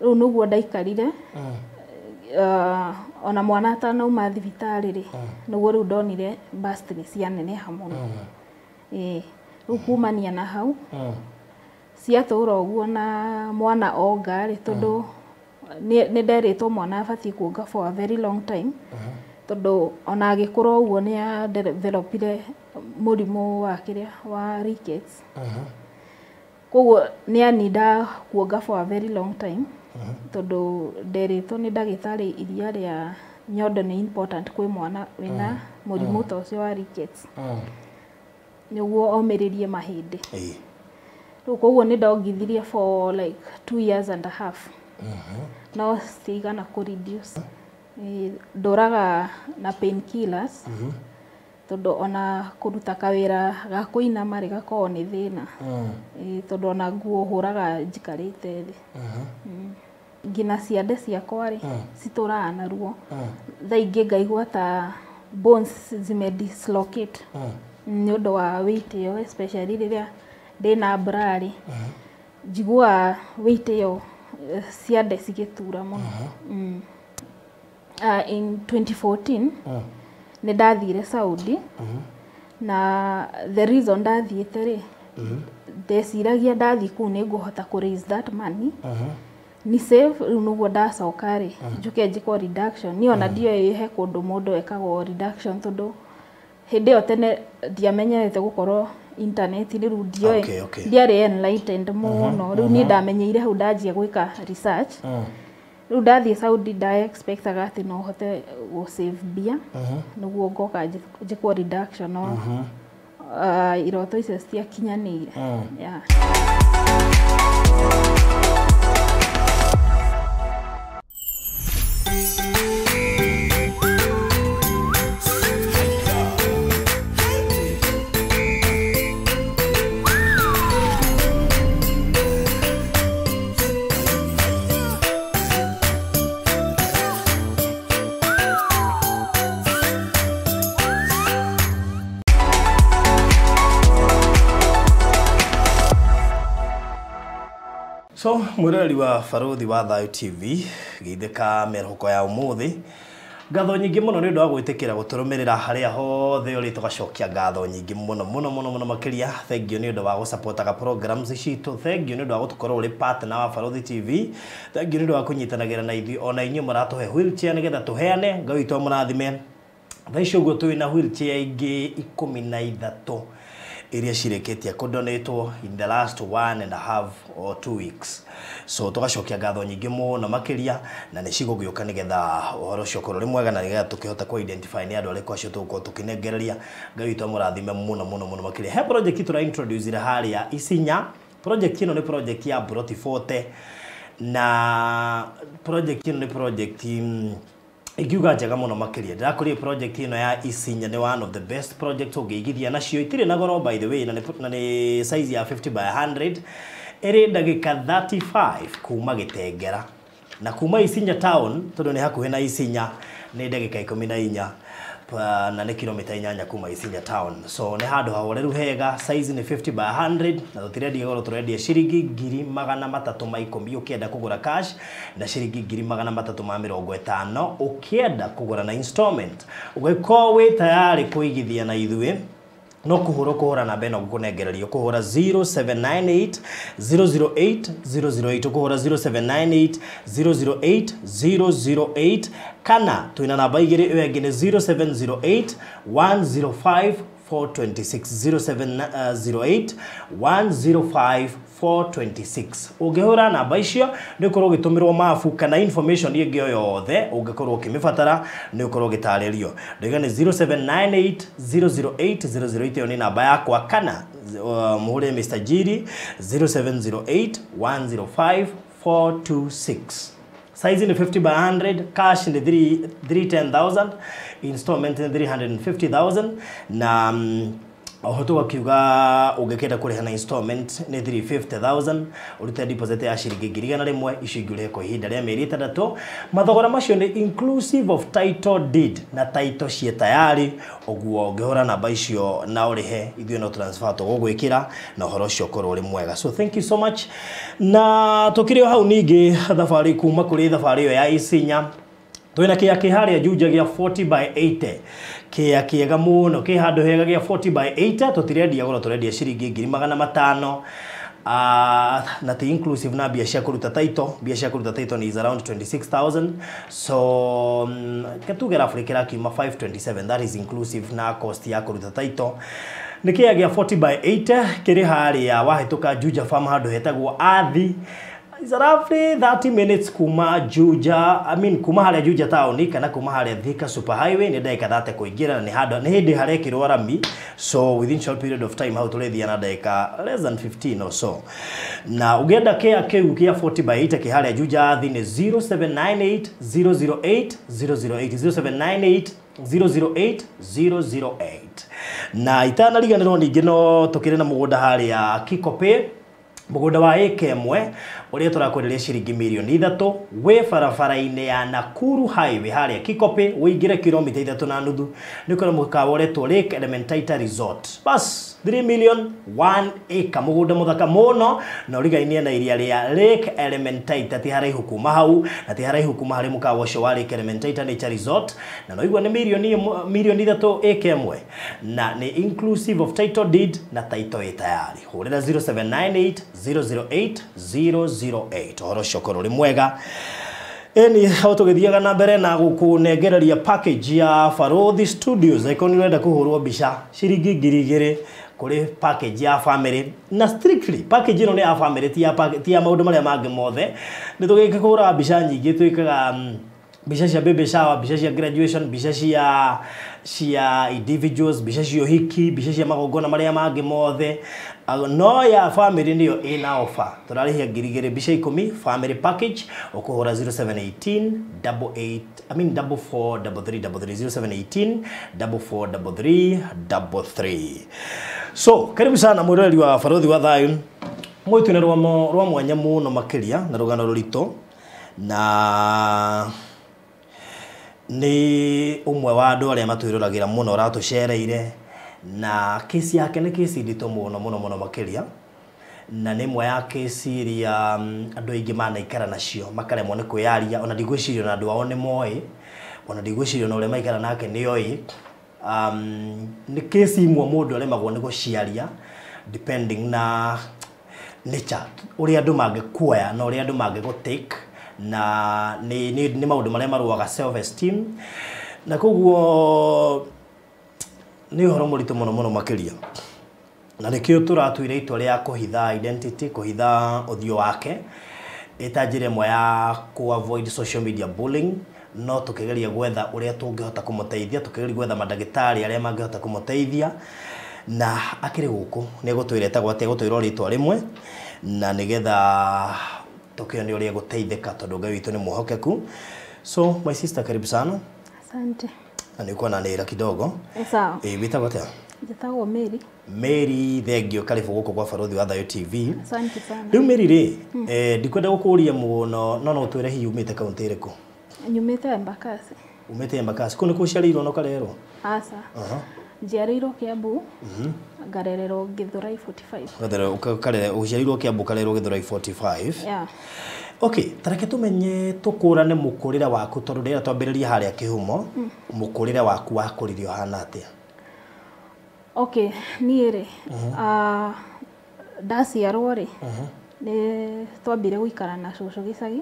Riu nuguo ndaikarire ona mwana atanauma thibitarĩ ri nuguo riu ndonire bust ni cianeneha muno riu kumania na hau ciatura uguo na mwana onga ri tondu ni nderitwo mwana abatie kuonga for a very long time tondu ona agikura uguo ni a developire murimu wa kiria wa rickets koguo ni anida kuonga for a very long time tondu nderitwo ni ndagitari iria ria nyondo ni important kwi mwana wina murimu ta ucio wa rickets niguo omiririe mahindi riu koguo ni ndongithirie for like 2 years and a half no stigana ku reduce ndoraga na painkillers tondu ona kuruta kawira ga kuina mari gako ni thina tondu ona nguo huraga njikarite thi ngina ciande ciakwa ri cituraga na ruo thaingi ngaigua ta bones zimedislocate ni undu wa weight yo especially riria ndina brari njigua weight yo ciande cigitura muno in 2014 ni ndathire Saudi na the reason ndathiete ri ndeciragia ndathi ku ni nguhota ku raise that money ni save nuguo ndacoka ri njuke njiko reduction ni ona ndio ihe kundu mundu ekago reduction tondu hindi yo tene ndiamenyerete gukorwo internet riu ndio ndiari enlightened muno riu ni ndamenyeire hau ndanjia gwika research riu ndathie Saudi nda expectaga ati no hote go save bia nuguo ngoka njiko reduction no iroto icio ciakinyanire yeah. So, mwirori wa Baruthi wa Thayo TV, githeka merhoko ya umuthi. Ngatho nyingi muno ni ndu wa gwitikira guturumirira haria hothe uri tugacokia ngatho nyingi muno makiria. Thank you ni ndu wa gusupport programs citu. Thank you ni ndu wa gutukorwo uri partner wa Baruthi TV. Thank you ni ndu wa kunyitanagira na ithui ona inyu muratuhe wheelchair nigetha tuheane Ngai witũ mũrathime. Thaicio guo twina wheelchair ingi 13 iria cireketia kudonetwo in the last 1.5 or 2 weeks. So tugacokia ngatho nyingi muno makiria na ni cigugioka nigetha uhoro ucio korwo mwega na nigetha tukihota ku identify ni andu ari kwacio tuko tukinengereria. Ngai witũ mũrathime muno makiria. He project tura introduce ira haria Isinya. Project ino ni project ya Broti Forte na project ino ni project igiuga njega muno makiria. Ndakuri project ino ya Isinya ni one of the best projects ungigithia nacio itire na goro by the way na ni size ya 50 by 100 iri ndagika 35 kuma Gitengera na kuma Isinya town tondu ni hakuhe na Isinya ni ndagika 14 na ni kilomita 8 kuma Isinya town. So ni handu hahoreru hega, size ni 50 by 100 na tutirendia goro turendia ciringi 310 ukienda kugura cash na ciringi 350 ukienda kugura na installment. Ugeko wi tayari kuigithia na ithuĩ no kuhura na beno gukunengererio kuhura 0798 008 008 kuhura 0798 008 008 kana tuina namba igiri iyo ingine 0708 105 426 0708 105 426. Ungehura namba icio ni ukorwo gitumirwo mafu kana information ingi yothe ungekorwo ukimifatara ni ukorwo gitaririo. Ndegane 0798 008 008 ni namba yakwa kana muhure Mr. Jiri 0708 105 426. Size ni 50 by 100, cash ni 310,000, installment ni 350,000 na oho tugakiuga ungikenda kuriha na installment ni 350,000 urute deposit ya shiringi 1,100 icingure ko ihinda ria mieri 3 mathogora macio ni inclusive of title deed na title cie tayari oguo ngihora namba icio na urihe ithuĩ no transfer tugugwikira na uhoro ucio korwo uri mwega. So thank you so much. Na tukirio hau ningi thabari kuma kuri thabari iyo ya Isinya twina kia kiharia Juja gia 40 by 80 kia kiega muno ki handu hega gia 40 by 80 tutirendia goro turendia ciringi 500,000 na ti inclusive na biashara kuruta title ni is around 26,000. So katugera Afrika kiuma 527, that is inclusive na cost ya kuruta title. Nikia gia 40 by 80 kiri haria wahituka Juja farm handu hetagwo Athi. It's roughly 30 minutes kuma Juja, kuma haria Juja town kana kuma haria Thika super highway ni ndagika 30 kuingira na ni hindi harekirwo rami. So within short period of time how tulethia na ndagika less than 15 or so. Na ugenda kia 40 by 80 ki haria Juja Athi ni 0798 008 008 0798 008. Na itana riganirwo ningi no tukire na mugunda haria Kikope mugunda wa eka imwe uria turakwenderia ciringi milioni 3 we barabara-ini ya Nakuru highway haria Kikope uingire kilomita 3.5 nikora mukaworetwo Lake Elementaita Resort bas 3 million 1 acre mugunda muthaka muno na urigainie na iria ria Lake Elementaita ti haraihu kuma hau na ti haraihu kuma hari mukawa ucio wa Lake Elementaita Nature Resort na no igwa ni milioni 3 acre imwe na ni inclusive of title deed na title tayari hurira 0798 008 008 horo shokoro ri mwega. Eni hau tugithiaga na mbere na gukunengereria package ya Farothi Studios ikoni renda kuhurwo mbica ciringi 2,000 kuri package ya family na strictly package ino ni ya family ti ya maundu maria mangi mothe ni tugika kuhura mbica nyingi twikaga mbica cia baby shower, mbica cia graduation, mbica cia individuals, mbica cia hiki, mbica cia magongona maria mangi mothe no ya family niyo ina offer turarihia 2,000 mbica 10 family package ukuhura 0718 4433 0718 So karibu sana mwirori wa Farothi wa Thayu mwitu na rwa mwanya muno makiria na rugano rurito na ni umwe wa andu aria matwiruragira muno ratucereire na kesi yake ni kesi ndito muno makiria na ni imwe ya kesi iria andu aingi manaikara nacio makaremwo ni kwiyaria ona ndigwicirio na andu ao ni moi ona ndigwicirio na uria maikara nake ni oi ni kesi imwe mundu aremagwo ni guciaria depending na nature uria andu mangikuoya na uria andu mangigutake na ni maundu maria maruaga self esteem na koguo ni horo muritu muno makiria na nikio turatuire itwa ria kuhitha identity kuhitha uthio wake itanjire mwe ya ku avoid social media bullying no tukigeria gwetha uria tungihota kumuteithia tukigeria gwetha madagitari aria mangihota kumuteithia na akiri guku ni gutwireta gwate gutwira ritwa rimwe na nigetha tukione uria guteithika tondu Ngai witu ni muhokeku. So my sister karibu sana. Asante. Na niko na nira kidogo. Sawa. Bitagwo atia? Njitagwo Mary. Mary thengio karibu guku kwa Farothi wa Thayu TV. Asante sana. Riu Mary ri ndikwenda gukuria muno no utwire hi umite kaunti iriku? Nyumite Embakasi. Umite Embakasi kuni kuciarirwo no karero? Asa. Njiarirwo Kiambu. Ngarererwo Githurai 45. Kare uciarirwo Kiambu karero Githurai 45. Yeah. Okay, tareke tumenye tukurane mukurira waku tondu ndira twambiriria haria kihumo mukurira waku wakuririo hana atia? Okay, niire ndaciarwo ri ni twambire guikara na cucu gicagi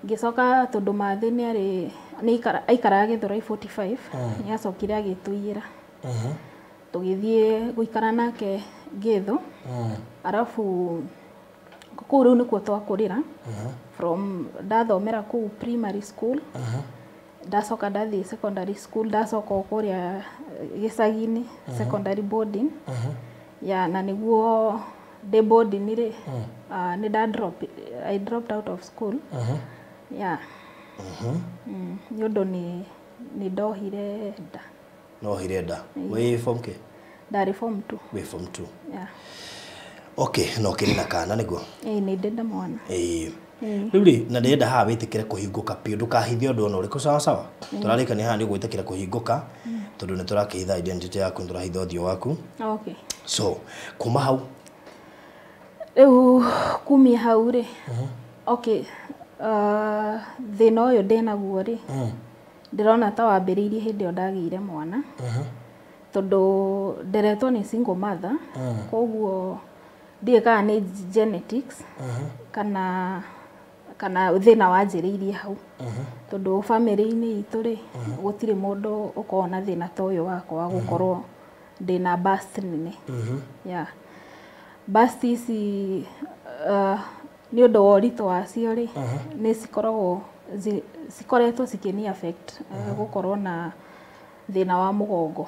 ngicoka tondu mathi ni ari ni aikara Githurai 45 ni acokire agituiyira tugithie guikara nake Githu arafu kuru ni kwa twakurira from ndathomera ku primary school ndacoka ndathi secondary school ndacoka kuria gicagi-ini secondary boarding ya na niguo de boarding ri ni I dropped out of school ya nyondo ni ndohire nda we form ke Ndari form 2. We form 2. Yeah. Okay, no kiri na kana niguo. Ni ndenda mwana. Rĩu na ndenda haha wĩtĩkĩre kũhingũka piũ ndũkahithie ũndũ ona ũrĩkũ sawa sawa. Tũrarĩkania haha nĩ gwĩtĩkĩra kũhingũka tondũ nĩ tũrakĩhitha identity yaku nĩ tũrahitha ũthiũ waku. Okay. So, kuma hau. Rĩu kumia hau rĩ. Okay. Thĩna ũyũ ndĩnaguo rĩ. Ndĩrona ta wambĩrĩirie hĩndĩ ĩyo ndagĩire mwana. Tondũ nderetwo nĩ single mother. Koguo ndiĩ kana nĩ genetics kana thĩna wanjĩrĩirie hau. Tondũ family-inĩ itũ rĩ gũtirĩ mũndũ ũkoragwo na thĩna ta ũyũ wakwa wa gũkorwo ndĩna bust nene. Yeah. Bust ici nĩ ũndũ wa ũritũ wacio rĩ nĩ cikoretwo cikĩni affect gũkorwo na thĩna wa mũgongo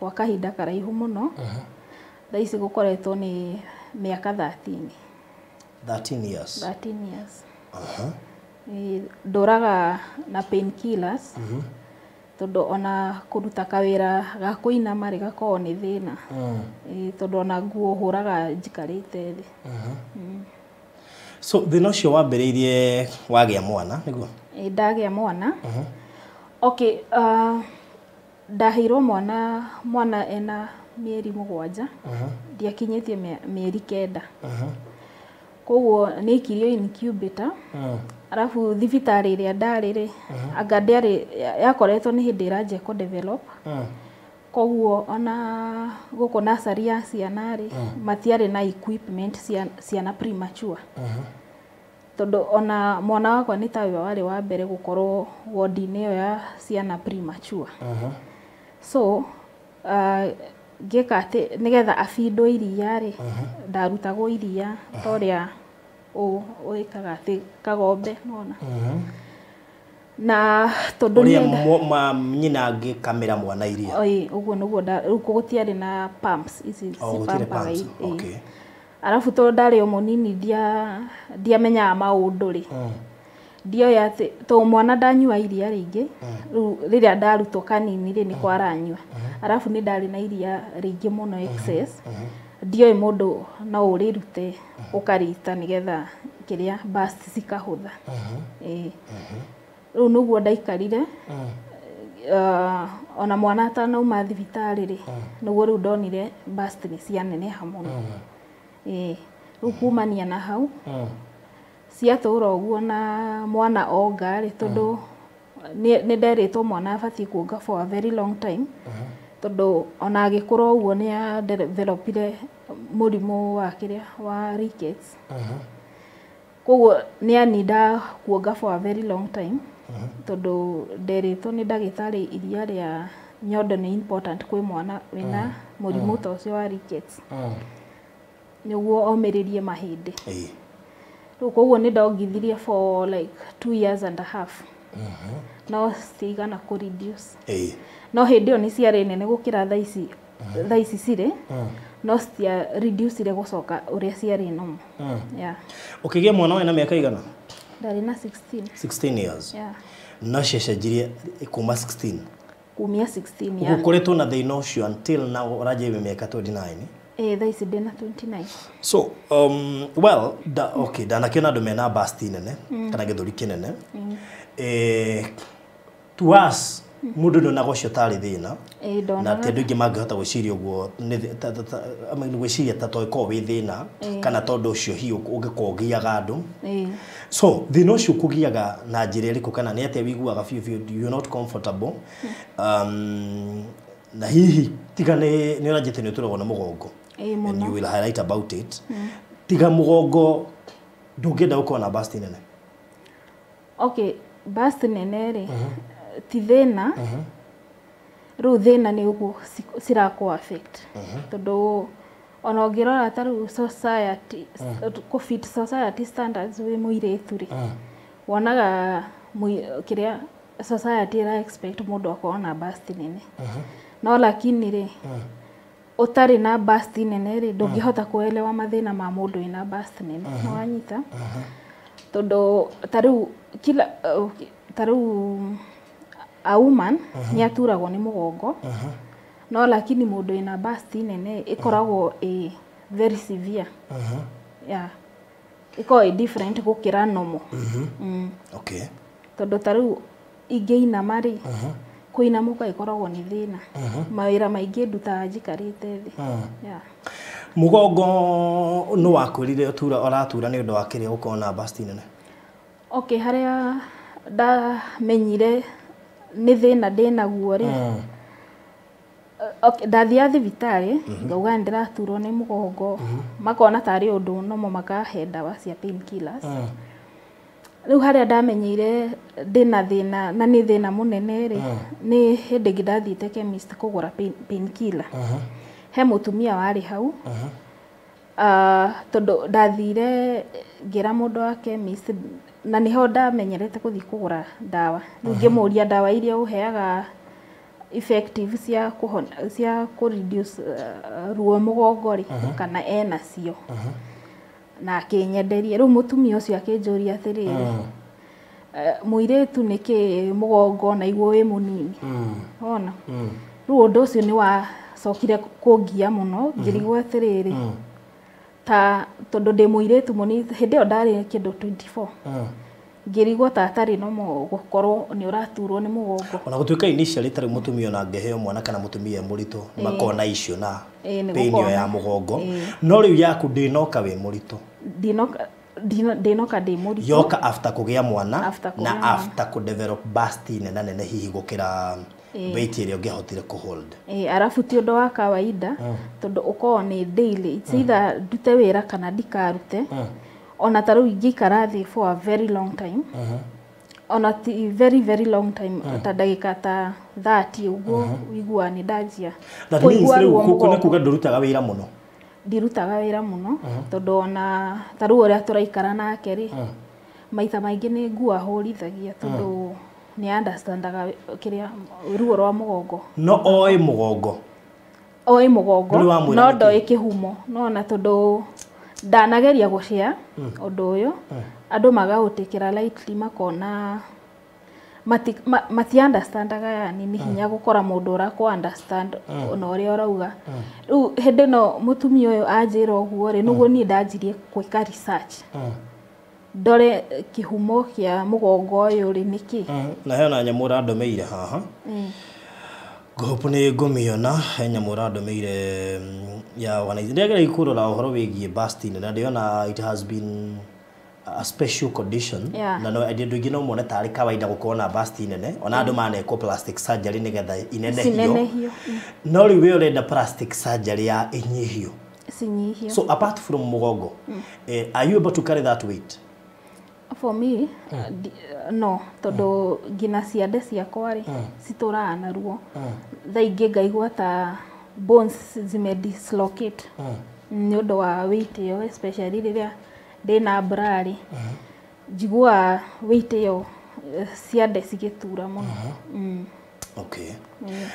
gwa kahinda karaihu mũno. Thaa ici gũkoretwo nĩ mĩaka 13. 13 years. 13 years. Ndũraga na painkillers. Tondũ ona kũruta kawĩra ga kũinama rĩ gakoragwo nĩ thĩna. Tondũ ona nguo hũraga njikarĩte thĩ. So thĩna ũcio wambĩrĩirie wagĩa mwana nĩguo? Ndagĩa mwana. Okay, ndaheirwo mwana ena mĩeri 7. Ndiakinyĩtie mĩeri 9. Koguo nĩ ikirio incubator. Arabu thibitarĩ ĩrĩa ndarĩ rĩ anga ndĩarĩ yakoretwo nĩ hĩndĩ ĩranjia kũ develop. Koguo ona gũkũ nursery ya ciana rĩ matiarĩ na equipment ciana premature. Tondũ ona mwana wakwa nĩ tawe warĩ wa mbere gũkorwo ward-inĩ ĩyo ya ciana premature. So ngĩka atĩ nĩgetha abindwo iria rĩ ndarutagwo iria torĩa ũĩkaga atĩ kagombe nona. Na tondũ ũrĩa nyina angĩkamĩra mwana iria. Ũguo nĩguo rĩu gũtiarĩ na pumps ici cipampaga. Arabu tondũ ndarĩ o mũnini ndiamenyaga maũndũ rĩ. Ndioya atĩ tondũ mwana ndanyua iria rĩingĩ rĩrĩa ndarutwo kanini rĩ nĩko aranyua. Arabu nĩ ndarĩ na iria rĩingĩ mũno excess. Ndioĩ mũndũ no ũrĩrute ũkarita nĩgetha kĩrĩa bust cikahũtha. Rĩu nĩguo ndaikarire. Ona mwana atanauma thibitarĩ rĩ nĩguo rĩu ndonire bust nĩ cianeneha mũno. Rĩu kumania na hau ciatũra ũguo na mwana onga rĩ tondũ nĩ nderĩtwo mwana abatiĩ kuonga for a very long time. Tondũ ona agĩkũra ũguo nĩ developire mũrimũ wa kĩrĩa wa rickets. Koguo nĩ aninda kuonga for a very long time. Tondũ nderĩtwo nĩ ndagĩtarĩ iria rĩa nyondo nĩ important kwĩ mwana wĩna mũrimũ ta ũcio wa rickets. Nĩguo omĩrĩrie mahĩndĩ. Rĩu koguo nĩ ndongithirie for like 2 years and a half. No cigana kũ reduce. No hĩndĩ ĩyo nĩ ciarĩ nene gũkĩra thaa ici cirĩ. No cia reduce ile gũcoka ũrĩa ciarĩ no. Yeah. Ũkĩgĩa mwana wĩna mĩaka igana? Ndarĩ na 16. 16 years. Yeah. No ciacenjirie kuma 16. Kumia 16 ya. Ũkoretwo na thĩna ũcio until now ũranjĩrĩria mĩaka 29. Thaa ici ndĩna 29. So, well, okay, ndanakĩona andũ mena bust nene kana gĩthũri kĩnene. To us, mũndũ nĩonaga ũcio tarĩ thĩna. Na ti andũ aingĩ mangĩhota gwĩciria ũguo gwĩciria ta toĩkorwo wĩ thĩna kana tondũ ũcio hiũ ũngĩkorwo ũgiaga andũ. So, thĩna ũcio ũkũgiaga na njĩra ĩrĩkũ kana nĩ atĩa wĩiguaga biũ you're not comfortable. Na hihi tiga nĩ ũranjĩte nĩ ũturagwo na mũgongo. And you will highlight about it. Tiga mũgongo ndũngĩenda gũkorwo na bust nene. Okay, bust nene rĩ ti thĩna. Rĩu thĩna nĩ ũguo cirakũ affect. Tondũ ona ũngĩrora ta rĩu society fit society standards wĩ mũirĩtu rĩ wonaga kĩrĩa society ĩra expect mũndũ akorwo na bust nene. No lakini rĩ ũtarĩ na bust nene rĩ ndũngĩhota kuelewa mathĩna ma mũndũ wĩna bust nene. No wanyita. Tondũ ta rĩu a woman nĩ aturagwo nĩ mũgongo. no lakini mundu ina burst nene ikoragwo very severe yeah iko different gukira normal okay tondu taru ingeina mari kuinamuka ikoragwo ni thina mawira maingi ndutaga njikarite thi yeah mugongo no wakurire oratura ni undu wa kiria ukona burst nene okay haria ndamenyire ni thina ndinaguo ri okay ndathia thibitari ngauga ndiraturwo ni mugongo makona tari undu no makahe ndawa cia painkillers riu haria ndamenyire ndina thina na ni thina munene ri ni hindi ngidathiite chemist kugura painkiller he mutumia wari hau tondu ndathire ngira mundu wa chemist na niho ndamenyerete kuthi kugura ndawa ngimuria ndawa iria uheaga effective cia ku reduce ruo mugongo ri kana ena cio na akinyenderia riu mutumia ucio akinjuria atiriri muiretu niki mugongo na igwo wi munini ona riu undu ucio ni wa cokire kungia muno ngirigwo atiriri ta tondu ndi muiretu munini hindi yo ndari kindu 24 ngirigwo tatari no mo gukorwo ni uraturwo ni mugongo ona gutuika initially tari mutumia na ngeheo mwana kana mutumia murito makona icio na pain ya mugongo no riu yaku ndinoka wi murito ndinoka ndi murito yoka after kugia mwana na after ku develop burst nene hihi gukira weight iria ungehotire ku hold arafu ti undu wa kawaida tondu uko ni daily it's either ndute wira kana ndikarute ona taru ingikara thi for a very long time ona ti very long time ta ndagika ta 30 uguo wigua ni ndajia kuko ne kuga ndurutaga wira muno ndirutaga wira muno tondu ona taru uria turaikara nake ri maita maingi ni ngua horithagia tondu ni understandaga kiria ruo rwa mugongo no oi mugongo no ndo ikihumo no na tondu ndanageria gucia undu uyu andu magautikira lightly makona mati understandaga yani ni hinya gukora mundu ura ku understand ona uria urauga riu hindi no mutumia uyu anjira uguo ri nuguo ni ndanjirie gwika research ndore kihumo kia mugongo uyu ri niki na hena nyamura ndomeire haha gopo ni ngumiona nyamura ndomeire ya wana ndegera ikurora uhoro wigie burst na ndiona it has been a special condition na no idea ngino mone tari kawaida gukona burst nene ona andu maneko plastic surgery nigetha inene hiyo no riu urenda plastic surgery ya inyihio sinyihio so apart from mugongo are you able to carry that weight for me no tondu ngina ciande ciakwa ri citura na ruo thaingi ngaigua ta bones zimedislocate ni undu wa weight yo especially riria ndina brari jigua weight yo ciande cigitura muno okay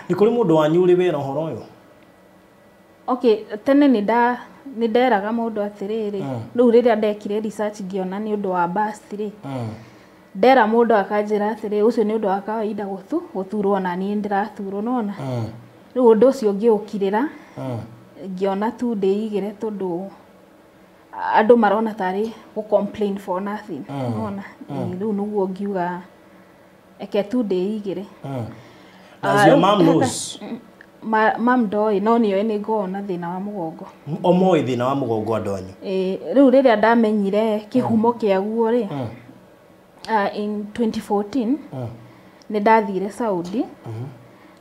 ni kuri mundu wanyu uri wira horo uyu okay tene ni nderaga mundu atiriri riu riria ndekire research ngiona ni undu wa burst ri ndera mundu akanjira atiri ucio ni undu wa kawaida guturwo na ni ndiraturwo nona riu undu ucio ngiukirira ngiona tu ndigire tondu andu marona tari ku complain for nothing nona riu nuguo ngiuga eke tu ndigire as your mom knows mam doi no niyo ni ngona thina wa mugongo omoi thina wa mugongo andonyu riu riria ndamenyire kihumo kiaguo ri in 2014 ni ndathire Saudi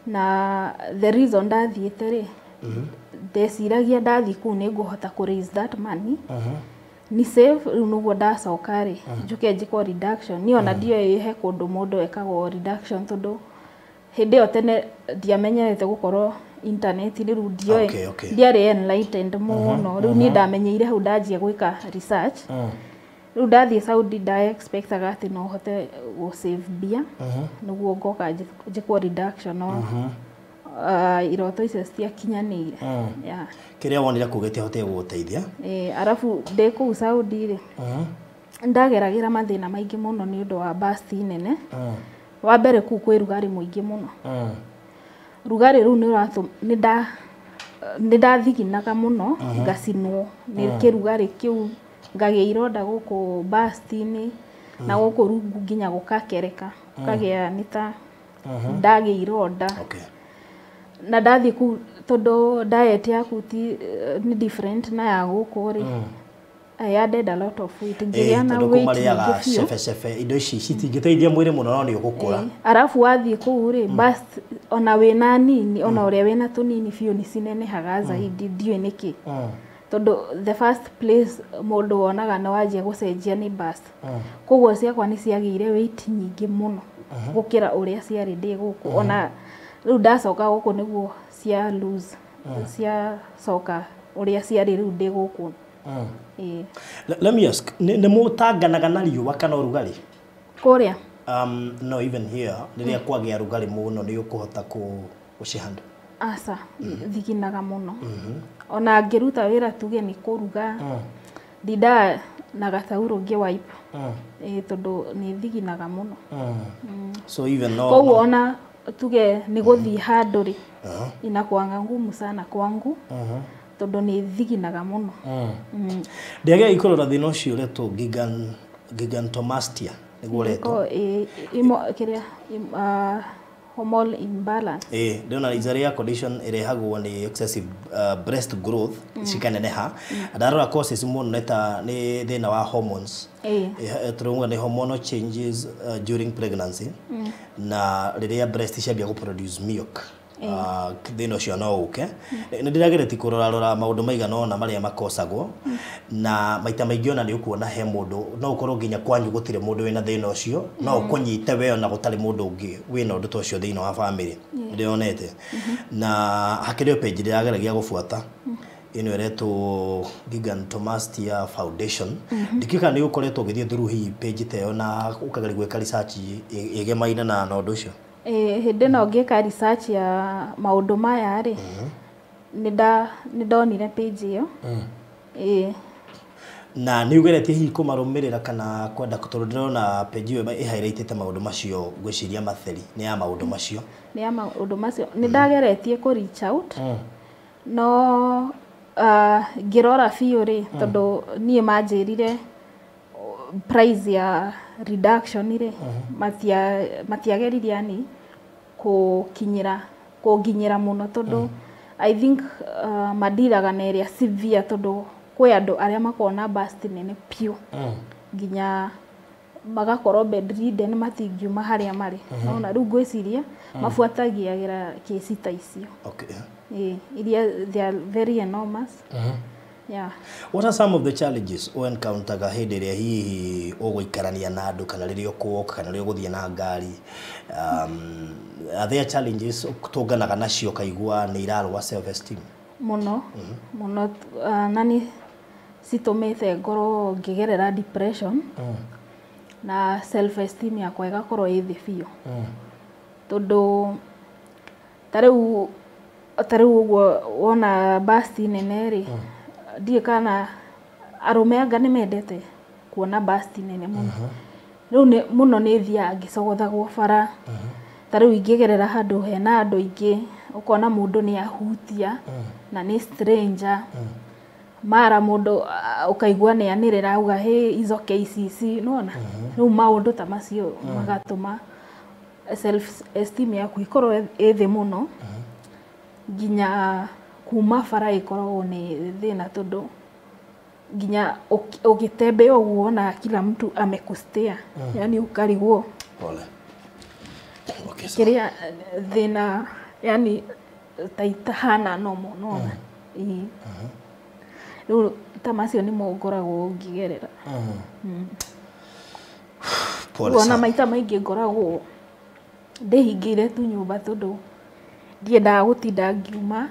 na the reason ndathiite ri ndeciragia ndathi ku ni nguhota ku raise that money ni save riu nuguo ndacoka ri njuke njiko reduction ni ona ndio ihe kundu mundu ekago reduction tondu hindi yo tene ndiamenyerete gukorwo internet riu ndio ndiari enlightened muno riu ni ndamenyeire hau ndanjia gwika research riu ndathie Saudi nda expectaga ati no hote go save bia nuguo ngoka njiko reduction no iroto icio ciakinyanire kiria wonire kugete hote guteithia arafu ndeko Saudi ri ndageragira mathina maingi muno ni undu wa burst nene wa mbere ku kwirugari muingi muno rugari ru nĩ ndathiginaga mũno ngacinwo nĩ kĩrugari kĩu ngagĩa ironda gũkũ bust-inĩ na gũkũ rungu nginya gũkakereka kagĩa nĩ ta ndagĩa ironda na ndathiĩ kũu tondũ diet yaku nĩ different na ya gũkũ rĩ I added a lot of weight ngĩgĩa na weight ngĩbiũ indo ici citingĩteithia mwĩrĩ mũno no nĩ ũgũkũra arabu wathiĩ kũu rĩ bust ona wĩna nini ona ũrĩa wĩna tũnini biũ nĩ cinenehaga zaidi ndiũĩ nĩkĩ tondũ the first place mũndũ wonaga nĩ wanjia gũcenjia nĩ bust koguo ciakwa nĩ ciagĩire weight nyingĩ mũno gũkĩra ũrĩa ciarĩ ndĩ gũkũ ona rĩu ndacoka gũkũ nĩguo cia lose cia coka ũrĩa ciarĩ rĩu ndĩ gũkũ. Let me ask, nĩ mũtanganaga na riũa kana ũrugarĩ? Kũrĩa? No, even here, rĩrĩa kwagĩa rugarĩ mũno nĩ ũkũhota gũcihandle? Aca, thiginaga mũno. Ona ngĩruta wĩra tuge nĩ kũruga, ndindaga na gataurũ ngĩwipe. Tondũ nĩ thiginaga mũno. So even no... Koguo ona tuge nĩ gũthiĩ handũ rĩ, inakuanga ngumu sana kwangu. Tondũ nĩ thiginaga mũno. Ndĩagĩa ikũrora thĩna ũcio ũretwo gigantomastia nĩguo ũretwo? Kĩrĩa hormonal imbalance. Ndĩrona is a rare condition ĩrehagwo nĩ excessive breast growth cikaneneha. Ndarora causes mũno nĩ thĩna wa hormones. Tũrauga nĩ hormonal changes during pregnancy na rĩrĩa breast ciambia gũproduce milk. Thĩna ũcio no ũke. Nĩ ndĩrageretie kũrora maũndũ maigana ũna marĩa makosagwo na maita maingĩ ona nĩ ũkuona he mũndũ no ũkorwo nginya kwanyu gũtirĩ mũndũ wĩna thĩna ũcio no ũkũnyite we ona gũtarĩ mũndũ ũngĩ wĩna ũndũ ta ũcio thĩinĩ wa family ndĩonete na hakĩrĩ page ndĩrageragia gũbuata ino eretwo Gigantomastia Foundation ndikika nĩ ũkoretwo ũgĩthiĩ through hii page teyo na ũkageria gwĩka research ĩgemaine na ũndũ ũcio? Hĩndĩ no ngĩka research ya maũndũ maya rĩ nĩ ndonire page ĩyo. Na nĩ ugeretie hihi kũmarũmĩrĩra kana kwenda tondũ ndĩrona page ĩyo ĩhighlightĩte maũndũ macio ngwĩciria matheri nĩ ya maũndũ macio? Nĩ ya maũndũ macio nĩ ndageretie kũ reach out no ngĩrora biũ rĩ tondũ niĩ manjĩrire price ya reduction rĩ matiageririe yani kũnginyĩra mũno tondũ I think madiraga na area severe tondũ kwĩ andũ arĩa makona bust nene piũ nginya magakorwo bedridden matingiuma harĩa marĩ na rĩu ngwĩciria mabuatagiagĩra kesi ta icio. They are very enormous. Yeah. What are some of the challenges o encounter-ga hĩndĩ ĩrĩa hihi ũgũikarania na andũ kana rĩrĩa ũkũoka kana rĩrĩa ũgũthiĩ na ngari? Are there challenges tũnganaga nacio kaigua nĩ irarũa self esteem? Mũno na nĩ citũmĩte ngorwo ngĩgerera depression na self esteem yakwa ĩgakorwo ĩ thĩ biũ tondũ tarĩu ũguo wona bust nene rĩ ndiĩ kana arũme anga nĩ mendete kuona bust nene mũno rĩu mũno nĩ thiaga ngĩcogothagwo bara tarĩu ingĩgerera handũ hena andũ aingĩ ũkona mũndũ nĩ ahutia na nĩ stranger mara mũndũ ũkaigua nĩ anĩrĩra auga icoke ici nona rĩu maũndũ ta macio magatũma self esteem yaku ikorwo ĩ thĩ mũno nginya kuma bara ikoragwo nĩ thĩna tondũ nginya ũgĩtembea ũguo na kila mtu amekustea yani ukarigwo kĩrĩa thĩna yani taitahana nomo nona rĩu ta macio nĩmo ngoragwo ngĩgerera. Ona maita maingĩ ngoragwo ndĩhingĩire tu nyũmba tondũ ndiendaga gũtinda ngiuma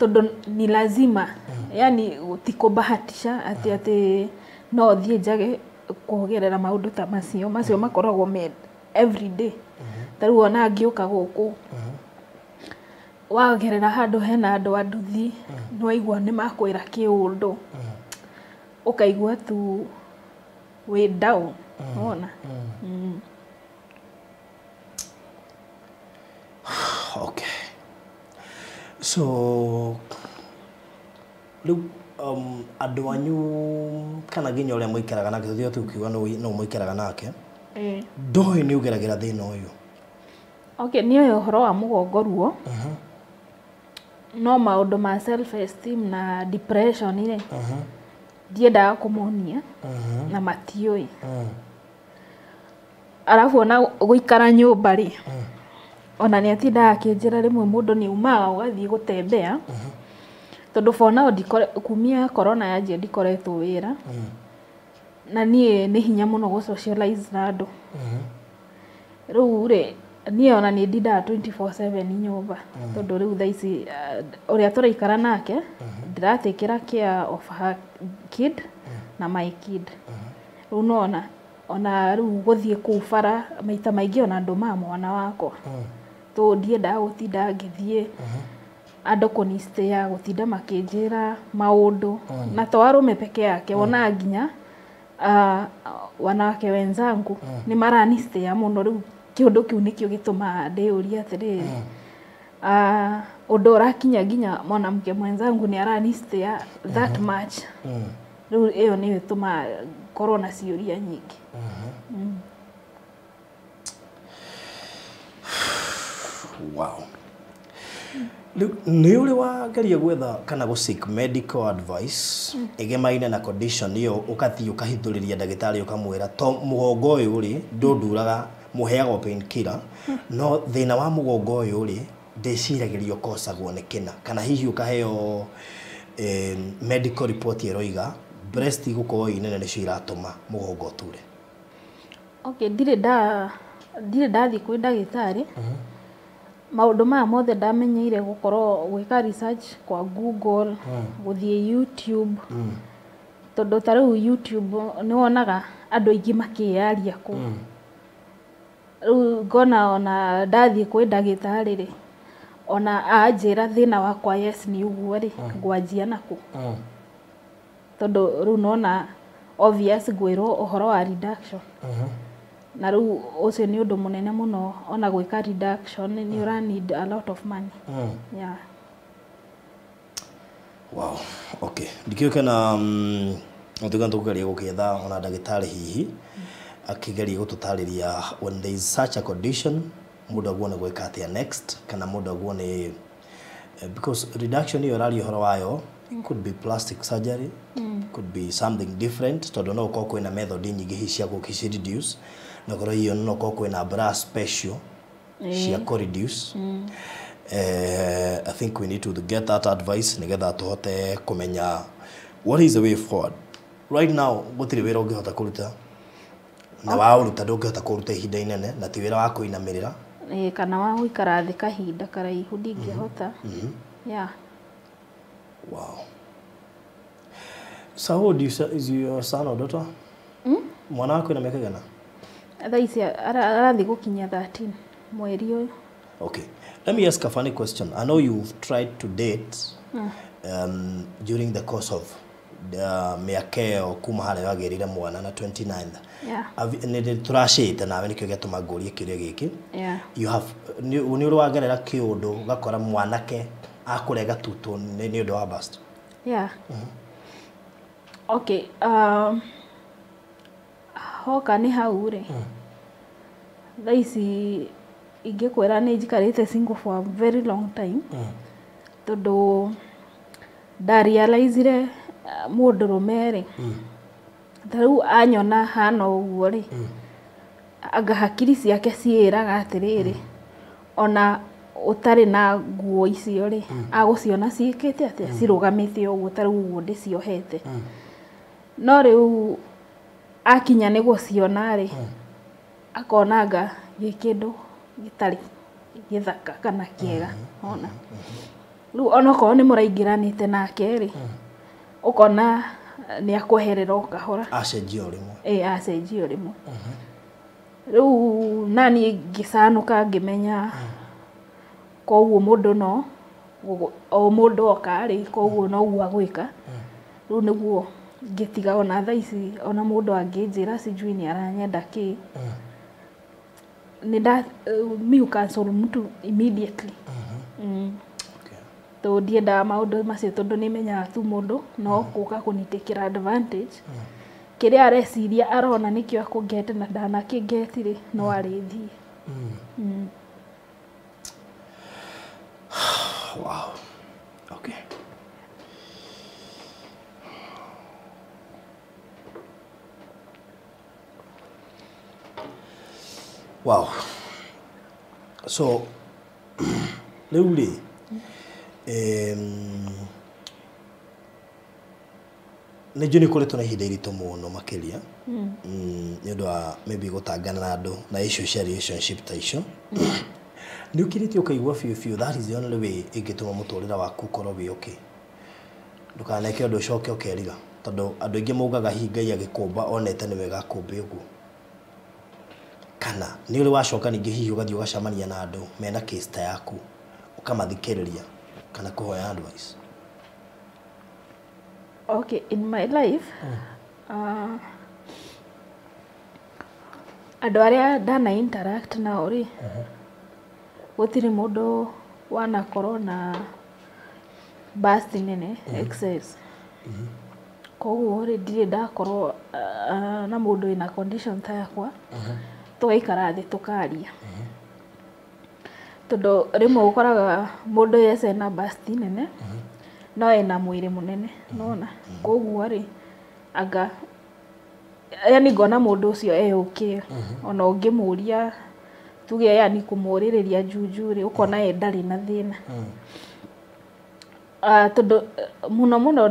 tondũ ni lazima yani tikũbahatisha atĩ no thiĩ njage kũgerera maũndũ ta macio makoragwo me every day. Tarĩu ona ngĩũka gũkũ wagerera handũ hena andũ anduthi nĩwaigua nĩ makwĩra kĩũndũ ũkaigua tu way down ona. Okay. So andå anyu kana nginya å rä a må ikaraga nake tå tä kiuga no må ikaraga nake ndoä nä å geragä ra thä na å yå. Okay, nä å horo wa må gongo ruo no maå ndå ma self esteem na depression rä ndiendaga kå monia na matiå arabu ona gå ikara nyå mba rä ona nä atindaga akä njä ra rä mwe må ndå nä umaga å gathiä gå tembea tondå bona kumia corona yanjia ndikoretwo wä ra na niä nä hinya må no gå socialize na andå rä u rä niä ona nä ndindaga 24/7 nyåmba tondå rä u thaici å rä a tå raikara nake ndiratä ra care of her kid na my kid rä u nona ona rä u gå thiä kå u bara maita maingä ona andå ma mwana wakwa tå ndiendaga gå tinda ngä thiä andå kå nistea gå tinda makä njä ra maå ndå na to arå me peke yake wona nginya wanawake wenzangu nä maranistea må no rä u kä å ndå kä u nä kä o gä tå maga ndä å ria atä rä å ndå å rakinya nginya mwanamke mwenzangu nä aranistea that much rä u ä yo nä ä tå maga korwo na ciå ria nyingä. Wow. Nä å rä wageria gwetha kana gå seek medical advice ĩgemaine na condition ĩyo ũgathiĩ ũkahithũrĩria ndagĩtarĩ ũkamwĩra to mũgongo ũyũ rĩ ndũnduraga mũheagwo painkiller no thĩna wa mũgongo ũyũ rĩ ndĩciragĩria ũkocagwo nĩ kĩna kana hihi ũkaheo medical report ĩroiga breast igũkorwo ĩ nene nĩcio iratũma mũgongo ũture. Okay, ndirĩ ndathiĩ kwĩ ndagĩtarĩ maũndũ maya mothe ndamenyeire gũkorwo gwĩka research kwa Google gũthiĩ YouTube tondũ ta rĩu YouTube nĩ wonaga andũ aingĩ makĩyaria kũ rĩu ngona ona ndathiĩ kwĩ ndagĩtarĩ rĩ ona anjĩra thĩna wakwa yes nĩ ũguo rĩ ngwanjia nakũ tondũ rĩu nona obvious ngwĩrwo ũhoro wa reduction na rĩu ũcio nĩ ũndũ mũnene mũno ona gwĩka reduction nĩ ũra need a lot of money. Yeah. Wow. Okay. Ndikiuga kana ũtuga tũgeria gũkĩetha ona ndagĩtarĩ hihi akĩgeria gũtũtarĩria when there is such a condition mũndũ aguone gwĩka atĩa next kana mũndũ aguone because reduction ĩyo ũraria ũhoro wayo could be plastic surgery could be something different tondũ no ũkorwo kwĩna method nyingĩ hihi cia gũkĩ reduce na korwo hiyo no ũkorwo kwĩna bra special cia kũ reduce. I think we need to get that advice nigetha tũhote kũmenya what is the way forward. Right now gũtirĩ wĩra ũngĩhota kũruta na waũruta ndũngĩhota kũruta ihinda inene na ti wĩra wa kũinamĩrĩra kana wa gũikara thĩ kahinda karaihu ndingĩhota. Yeah. Wow. So how old is your son or daughter? Mwana wako ina miaka gani? Thaa ici arathiĩ gũkinyia 13 mweri ũyũ. Okay. Let me ask a funny question. I know you've tried to date during the course of miaka ĩyo kuma harĩa wagĩrĩire mwana na 29. Yeah. Nĩ tũracĩte nawe nĩkĩo gĩatũma ngũrie kĩũria gĩkĩ. Yeah. You have nĩ ũrĩ wagerera kĩũndũ gakora mwanake akũrega tutũ nĩ ũndũ wa bust. Yeah. Okay. Hoka nĩ hau rĩ thaa ici ingĩkwĩra nĩ njikarĩte single for a very long time tondũ ndarealizire mũndũrũme rĩ ta rĩu anyona hana ũguo rĩ anga hakiri ciake ciĩraga atĩrĩrĩ ona ũtarĩ na nguo icio rĩ agũciona ciĩkĩte atĩa cirũgamĩte ũguo ta rĩu ũguo ndĩciohete no rĩu akinya nĩ gũciona rĩ akonanga gĩ kĩndũ gĩtarĩ gĩthaka kana kĩega ona rĩu onokorwo nĩ mũraingĩranĩte nake rĩ ũkona nĩ akweherera o kahora acenjia o rĩmwe acenjia o rĩmwe rĩu naniĩ ngĩcanũka ngĩmenya koguo mũndũ no o mũndũ oka rĩ koguo noguo agwĩka rĩu nĩguo ngĩtiga ona thaa ici ona mũndũ angĩnjĩra sijui nĩ aranyenda kĩ nĩ mi cancel mtu immediately Okay. To ndiendaga maũndũ macio tondũ nĩmenyaga tu mũndũ no gũka kũnyitĩkĩra advantage. Kĩrĩa areciria arona nĩkĩo akũngete na ndanakĩngetire no arĩthiĩ. Wow. Okay. Wow. So, rĩu-rĩ, nĩnjũ nĩũkoretwo na ihinda iritũ mũno makĩria nĩ ũndũ wa maybe gũtangana na andũ na issue cia relationship ta icio. Nĩũkirĩtie ũkaigua biũ that is the only way ĩngĩtũma mũtũrĩre waku ũkorwo wĩ okay. Ndũkaneke ũndũ ũcoke ũkeriga tondũ andũ aingĩ maugaga hihi Ngai agĩkũmba onete nĩ wega akũmbe ũguo. Kana nĩ ũrĩ wacoka ningĩ hihi ũgathiĩ ũgacemania na andũ mena case ta yaku ũkamathikĩrĩria kana kũhoya advice? Okay, in my life, andũ arĩa ndana interact nao rĩ, gũtirĩ mũndũ wanakorwo na burst nene excess. Koguo rĩ ndirĩ ndakorwo na mũndũ wĩna condition ta yakwa, tũgaikara thĩ tũkaria. Tondũ rĩmwe ũkoraga mũndũ yese na burst nene, no ena mwĩrĩ mũnene, nona. Koguo rĩ, anga yani ngona mũndũ ũcio okay, ona ũngĩmũria tuge yani kũmũrĩrĩria juju rĩ, ũkona ndarĩ na thĩna. Tondũ mũno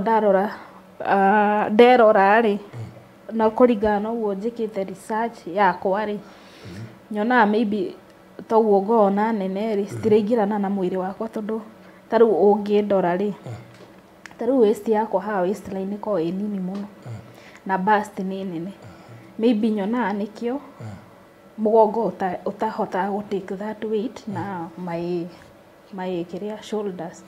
nderora rĩ, na kũringana na ũguo njĩkĩte research yakwa rĩ, nyonaga maybe toguo ngona nene rĩ, citiraingĩrana na mwĩrĩ wakwa tondũ ta rĩu ũngĩndora rĩ, ta rĩu waist yakwa haha waistline ĩkoragwo ĩ nini mũno na bust nĩ nene. Maybe nyonaga nĩkĩo mũgongo ũtahotaga gũ-take that weight na my kĩrĩa shoulders.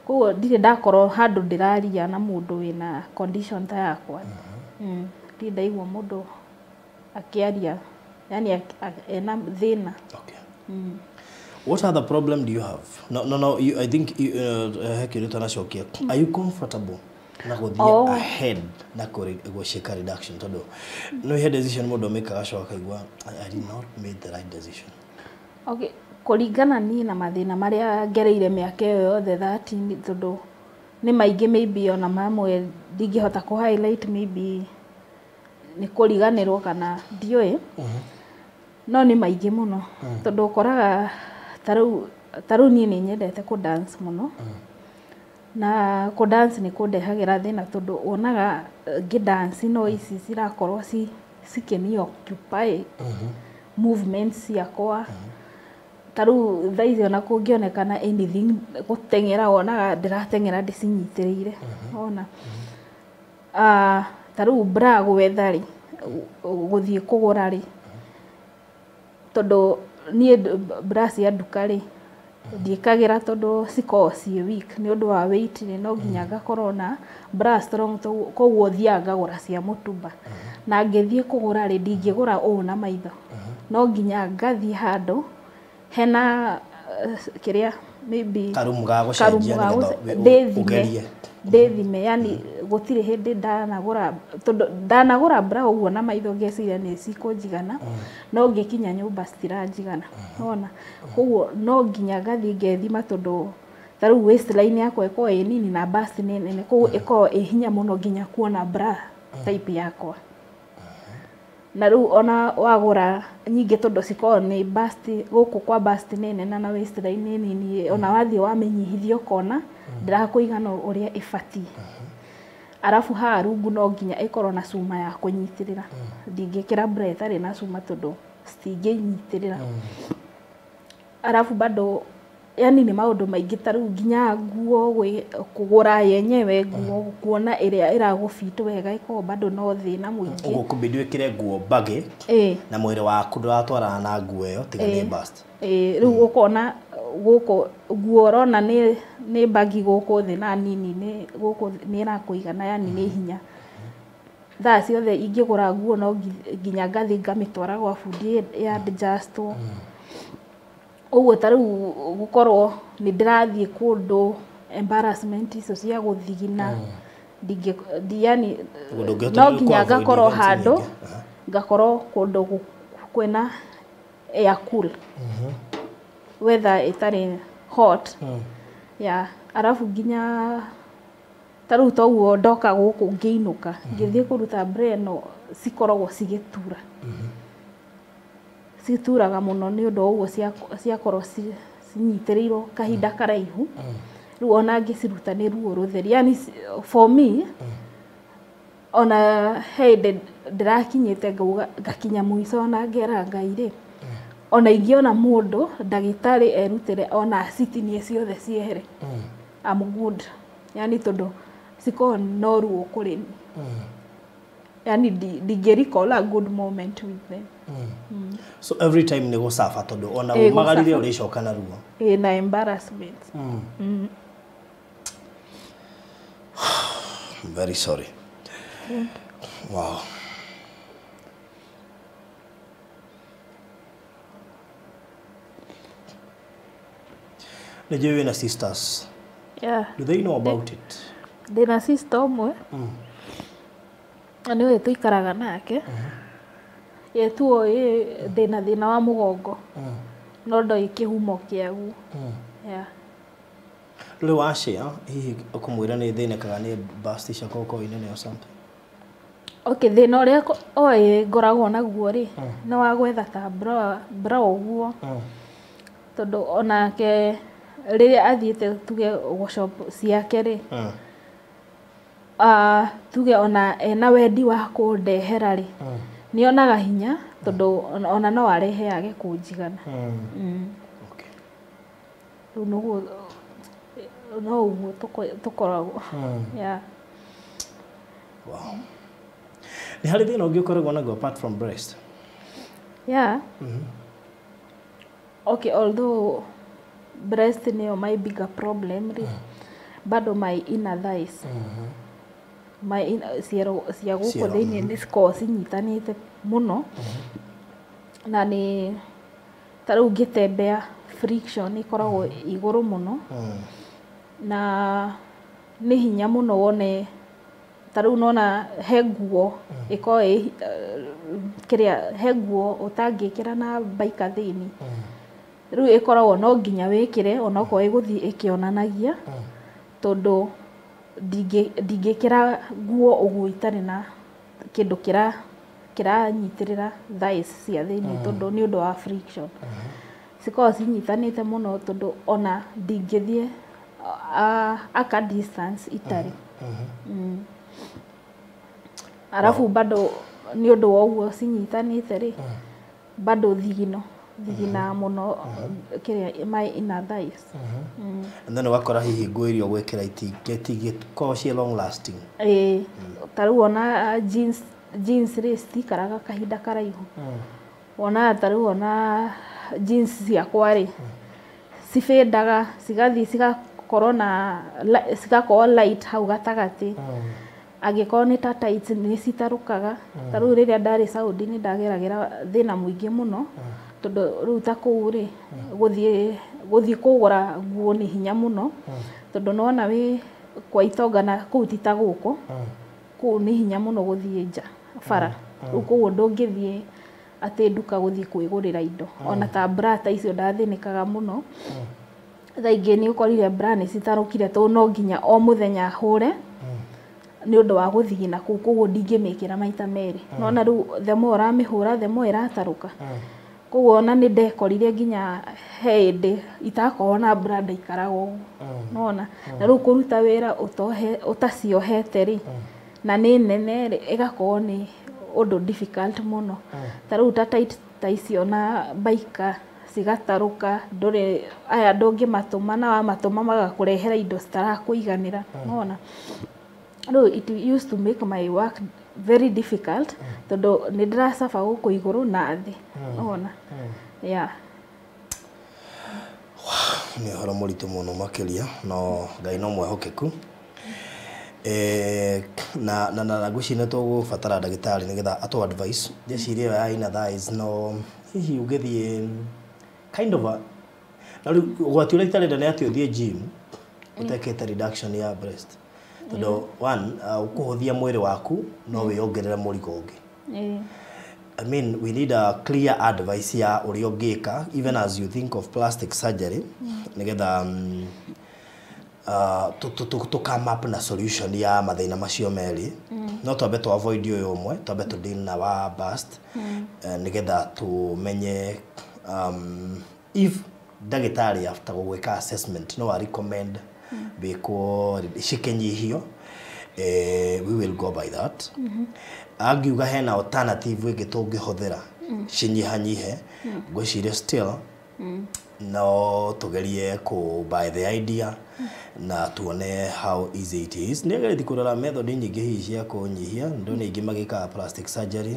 Koguo ndirĩ ndakorwo handũ ndĩraria na mũndũ wĩna condition ta yakwa. Ndirĩ ndaigua mũndũ akĩaria yani ena thĩna. Okay. What other problem do you have? No, I think are you comfortable na gũthiĩ ahead na gũshika reduction tondũ no he decision mũndũ mekaga coka igua I did not made the right decision? Okay, kũringana niĩ na mathĩna marĩa ngereire mĩaka ĩyo yothe 13 tondũ nĩ maingĩ maybe ona mamwe ndingĩhota kũ highlight maybe nĩ kũriganĩrwo kana ndiũĩ. No nĩ maingĩ mũno tondũ ũkoraga ta rĩu niĩ nĩ nyendete kũ dance mũno. Na kũ dance nĩ kũndehagĩra thĩna tondũ wonaga ngĩ-dance no ici cirakorwo cikĩni occupy movements ciakwa. Ta rĩu thaa ici ona kũngĩonekana anything gũteng'era wonaga ndĩrateng'era ndĩcinyitĩrĩire. Ona ta rĩu bra gwetha rĩ, gũthiĩ kũgũra rĩ, tondũ niĩ bra cia nduka rĩ ndiĩkagĩra tondũ cikoragwo ciĩ weak nĩ ũndũ wa weight rĩ, no nginya ngakorwo na bra strong, koguo thiaga ngagũra cia mũtumba. Na ngĩthiĩ kũgũra rĩ, ndingĩgũra ũũ na maitho, no nginya ngathiĩ handũ hena kĩrĩa maybe karumu ga gũcenjia ndĩthime, yani gũtirĩ hĩndĩ ndanagũra bra ũguo na maitho ngeciria nĩ cikũnjigana, no ngĩkinya nyũmba citiranjigana. Ona koguo no nginya ngathiĩ ngethima tondũ ta rĩu waistline yakwa ĩkoragwo ĩ nini na bust nĩ nene, koguo ĩkoragwo ĩ hinya mũno nginya kuona bra type yakwa. Na rĩu ona wagũra nyingĩ tondũ cikoragwo nĩ bust, gũkũ kwa bust nĩ nene na waistline nĩ nini, ona wathiĩ wamĩnyihithia ũkona ndĩrakũigana ũrĩa ĩbatiĩ. Arabu haha rungu no nginya ĩkorwo na cuma ya kũnyitĩrĩra, ndingĩkĩra bra ĩtarĩ na cuma tondũ citingĩnyitĩrĩra. Arabu bado yani nĩ maũndũ maingĩ, ta rĩu nginya nguo kũgũra yenyewe, nguo kuona ĩrĩa ĩragũfit wega ĩkoragwo bado no thĩna mũingĩ. Ũgũkũbidi wĩkĩre nguo baggy na mwĩrĩ waku ndũratwarana na nguo ĩyo tiga nĩ bust. Rĩu ũkona gũkũ nguo ũrona nĩ baggy gũkũ thĩ na nini gũkũ nĩ ĩrakũigana, yani nĩ hinya. Thaa ciothe ingĩgũra nguo no nginya ngathiĩ ngamĩtwara gwa bundi ya adjustwo. Uguo taru gukorwo ni ndirathie kundu embarrassment icio cia guthigina yani no nginya ngakorwo handu ngakorwo kundu kwena air cool weather itari hot ya arafu nginya taru toguo ndoka guku ngiinuka ngithie kuruta breno cikoragwo cigitura cituraga muno ni undu uguo ciakorwo cinyitiriirwo kahinda karaihu riu ona ngiciruta ni ruo rutheri yani for me ona hende ndirakinyite ngakinya muico na ngera Ngai ona ingiona mundu ndagitari erutire ona acitinie ciothe ciehere I'm good yani tondu siko no ruo kuri yani digericola a good moment with them so every time ni go safa tondu ona magarire uricoka na ruo na embarrassment very sorry wow Did you and sisters? Yeah. Do they know about it? Ndina sister umwe. Aniwe tuikaraga nake. Ye tuo ndina thina wa mugongo. No ndo ikihumo kiagu. Yeah. Rĩu washare hihi ukumwira ni thĩnĩkaga nĩ burst cia koko inene or something? Okay, thĩna ũrĩa ngoragwo naguo rĩ nĩ wa gwetha ta bra ũguo tondũ onake rĩrĩa athiĩte tuge workshop ciake rĩ tuge ona ena wendi wa kũndehera rĩ nĩonaga hinya tondũ ona no arehe age kũnjigana rĩu nĩguo no uguo tukoragwo yeah. Wow. Ni hari thina ungi ukoragwo naguo apart from breast? Yeah. Okay, although breast nĩyo my bigger problem bado my inner thighs my cia gũkũ thĩinĩ nĩ cikoragwo cinyitanĩte mũno na nĩ ta rĩu ngĩtembea friction ikoragwo igũrũ mũno na nĩ hinya mũno wone ta rĩu nona he nguo ĩkoragwo kĩrĩa he nguo ũtangĩkĩra na baika thĩinĩ rĩu ĩkoragwo no nginya wĩkĩre onokorwo ĩgũthiĩ ĩkĩonanagia tondũ ndingĩkĩra nguo ũguo itarĩ na kĩndũ kĩranyitĩrĩra thighs cia thĩinĩ tondũ nĩ ũndũ wa friction cikoragwo cinyitanĩte mũno tondũ ona ndingĩthiĩ aka distance itarĩ arafu bado ni undu wa uguo cinyitanĩte rĩ bado thigina muno kiria my inner thighs and then wakora hihi nguo irio gwikira itingĩkorwo cie long lasting ta rĩu ona jeans rĩ citikaraga kahinda karaihu ona ta rĩu ona jeans ciakwa rĩ cifendaga cigathiĩ cigakorwo light hau gatagati angĩkorwo nĩ ta tights nĩ citarukaga ta rĩu rĩrĩa ndarĩ Saudi nĩ ndageragĩra thĩna mũingĩ mũno tondũ rĩu ta kũu rĩ gũthiĩ kũgũra nguo nĩ hinya mũno tondũ nona wĩ kwa itonga na kũu ti ta gũkũ kũu nĩ hinya mũno gũthiĩ nja bara rĩu kũu ndũngĩthiĩ atĩ nduka gũthiĩ kwĩgũrĩra indo ona ta bra ta icio ndathĩnĩkaga mũno thaa ingĩ nĩ ũkorire bra nĩ citarũkire tondũ no nginya o mũthenya hũre nĩ ũndũ wa gũthigina kũu kũguo ndingĩmĩkĩra maita merĩ nona rĩu the more ũramĩhũra the more ĩratarũka kũguo ona nĩ ndekorire nginya he hĩndĩ itakorwo na bra ndaikaraga ũguo nona na rĩu kũruta wĩra ũtaciohete rĩ na nĩ nene rĩ ĩgakorwo nĩ ũndũ difficult mũno ta rĩu ta tight ta icio na baika cigatarũka ndũrĩ aya ndũngĩmatũma na wamatũma magakũrehera indo citarakũiganĩra nona no it used to make my work very difficult tondũ nĩ ndĩracaba gũkũ igũrũ na thĩ ona yeah nĩ ũhoro mũritũ mũno makĩria no Ngai no mwehokeku na ngwĩciria nĩ tũgũbatara ndagĩtarĩ nĩgetha atũ advice ndeciria ya inner thighs no hihi ũgĩthiĩ kind of What you like to learn at your gym, utekete reduction ya breast. Tondo one, ukuhuthia mwiri waku no wiyongerera murigo ungi. I mean, we need a clear advice ya uri ungika even as you think of plastic surgery. Nigetha to come up na solution ya mathina macio meri. No twambe to avoid uyu umwe, twambe to deal na wa bust. Nigetha tumenye if dagitari after gweka assessment no I recommend biko shikenyi we will go by that. Agiuga hena alternative igi tungihuthira cinyihanyihe gwiciria still no tugerie ku by the idea na tuone how easy it is. Nigerethi kurora method nyingi hici cia kunyihia ndone ingi magika plastic surgery.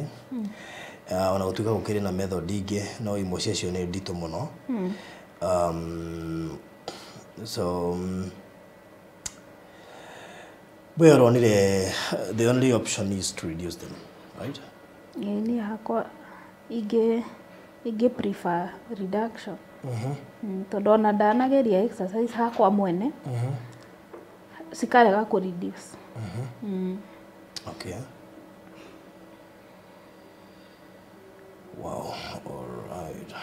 Ona gutuika gukiri na method ingi no imwe cio ni ndito muno. So the only option is to reduce them, right? Ni hakwa ige prefer reduction. Tondona ndanageria exercise hakwa mwene. Sikarega ku reduce. Okay. Wow, all right.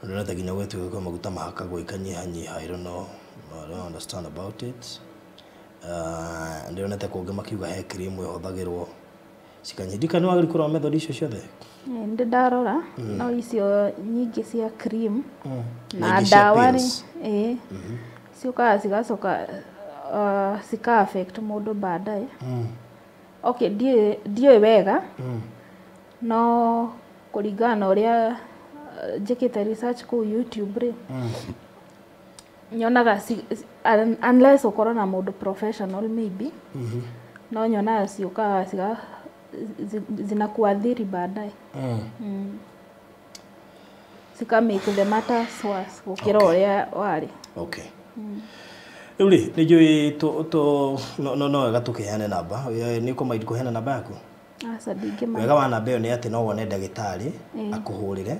Nonetha ginya gwetu kwa maguta mahaka gwikanyihanyiha. I don't know. I don't understand about it. Ndionete kuonge makiuga he cream ihuthagirwo cikanyidika ni wagiri kurwa method icio ciothe. Ndi ndarora no icio nyingi cia cream na dawa ri ciukaga cigacoka cika affect mundu baadaye. Okay, ndiyo wega no kuringana uria njikite research ku YouTube ri nyonaga unless ukorwo na mundu professional maybe no nyonaga ciukaga ciga zinakuathiri baadaye. Sika make the matters worse gukira uria wari. Okay. Uli nijui no wega tukiheane namba. Ni kumaidi kuheana namba yaku? Asa digema. Wega wa namba yo ni ati no wone ndagitari akuhurire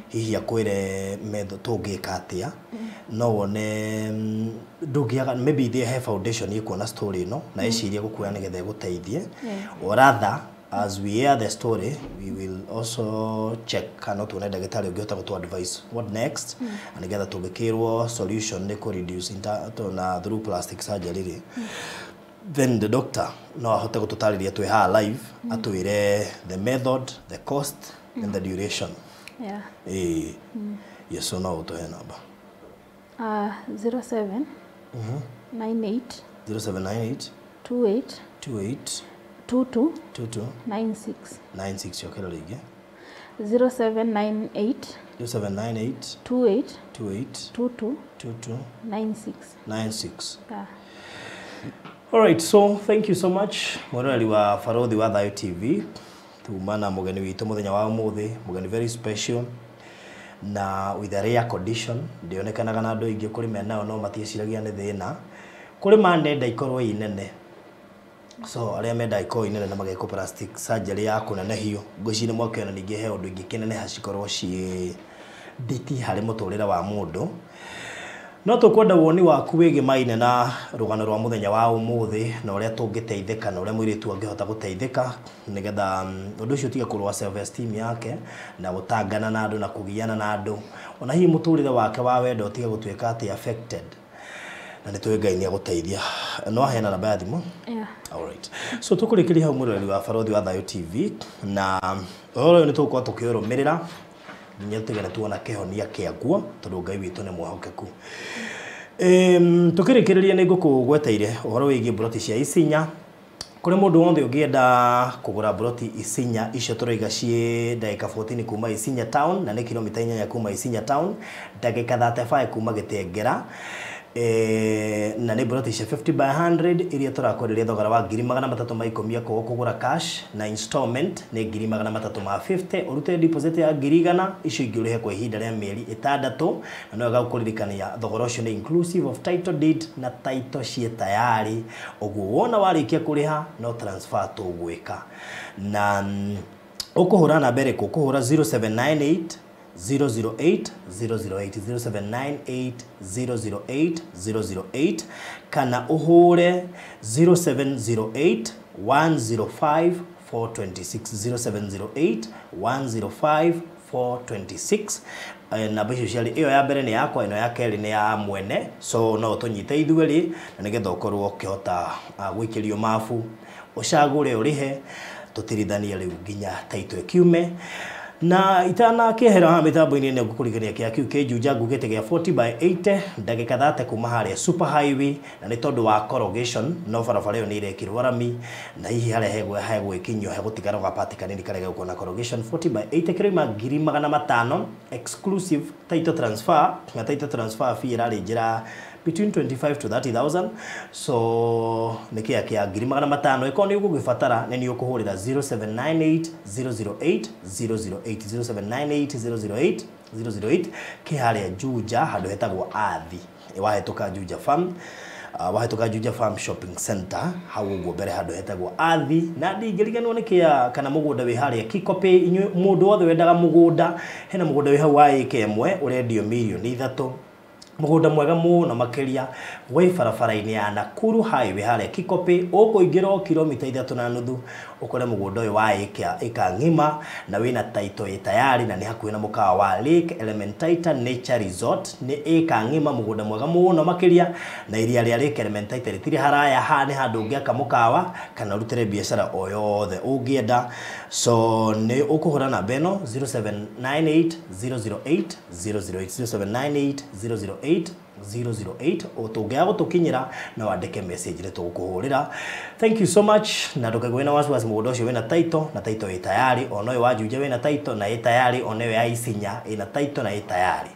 hihi akwire metho tungika atia no wone ndugiaga maybe they have foundation ikuona story no na iciria gukuya nigetha guteithie or rather as we hear the story we will also check kana tuone ndagitari ungihota gutu advice what next and nigetha tungikirwo solution ni ku reduce na through plastic surgery. Then the doctor no ahote gututariria twi ha live atwire the method, the cost and the duration. Yeah. Yes so no to number 07 98 0798 28 28 22 22 96 96 yokera rigi 0798 0798 28 28 22 22 96 96. Yeah. All right, so thank you so much. Morali wa Farodhi wa Thayo TV. Tumana mugeni witu muthenya wa umuthi, mugeni very special na with a rare condition. Ndionekanaga na andu ingi kuri mena no matieciragia ni thina. Kuri manenda ikorwo inene. So aria menda ikorwo inene na mageko plastic surgery ya kunenehio. Ngwicini mwakena ningi he undu ingi kinene hacikorwo ci nditi hari muturira wa mundu. No tukwenda woni waku wigi maine na rugano rwa muthenya wa umuthi na uria tungiteithika na uria mwiritu angihota guteithika nigetha undu ucio tiga kurwa self esteem yake na gutangana na andu na kugiana na andu ona hi muturire wake wa wendo tiga gutweka ati affected na nitwe Ngai ni aguteithia no hena namba ya thimu. Yeah. All right, so tukurikiria umurori wa Farodhi wa Thayo TV na oro ni tukwa tukiurumirira nyetegana tuona kehonia kiaguo tondu Ngai witu ni mwahokeku. Tukirikiria ni ngukugweteire uhoro wigi broti cia isinya kuri mundu wothe ungienda kugura broti isinya icio turoiga cie ndagika 14 kuma Isinya town na ni kilomita 4 kuma Isinya town, ndagika 35 kuma Gitengera. Na ni broti cia 50 by 100 iria turakoreria thogora wa 310 kwa kugura cash na installment ni 350 urute deposit ya 100 icio ingi urihe kwa ihinda ria mieri 6 na no gagukuririkania thogora ucio ni inclusive of title deed na title cie tayari uguo wona warikia kuriha no transfer tugwika na ukuhura namba iriku ukuhura 0798 008 008 0798 008 008 kana uhure 0708 105 426 0708 105 426 na bisho ciali iyo ya mbere ni yakwa ino ya keri ni ya mwene so no tunyite ithueri na nigetha ukorwo ukihota gwikirio mafu ucagure urihe tutirithanie riu nginya taito kiume na itana kehera ha mitambo-ini ne gukurigania kia kiu kejuja ngugite gia 40 by 80 ndagika 30 kuma haria super highway na ni tondu wa corrugation no barabara iyo ni irekirwo rami na hihi haria hegwe kinyo hegutigara gapatikani nikarega uko na corrugation 40 by 80 kirima 500 exclusive title transfer na title transfer fee irari njira between 25 to 30,000 so nikia kia 500 ikoni ugugifatara neni ukuhurira 0798 008 008 0798 008 kiharia Juja handu hetagwo Athi wahetuka Juja Farm wahetuka Juja Farm Shopping Center hau uguo mbere handu hetagwo Athi na ndingiriganwo nikia kana mugunda wi haria Kikope mundu wothe wendaga mugunda hena mugunda wi hau wa eke imwe urendio milioni 3 mugunda mwega muno makiria we barabara-ini ya Nakuru highway haria Kikope ukuingiro kilomita 3.5 ukore mugunda uyu wa eka ngima na wina title tayari na ni hakuhi na mukawa wa Lake Elementaita Nature Resort ni eka ngima mugunda mwega muno makiria na iria ria Lake Elementaita ritiri haraya hani handu ungiaka mukawa kana rutire biashara o yothe ungienda so ni ukuhura na beno 0798 008 008 008 008 utungea gutukinyira na wandike message re tugukuhurira. Thank you so much na ndukagwe na wasiwasi mugunda ucio wina title na title tayari onoyo wa Juja wina title na tayari oneyo ya Isinya ina title na tayari.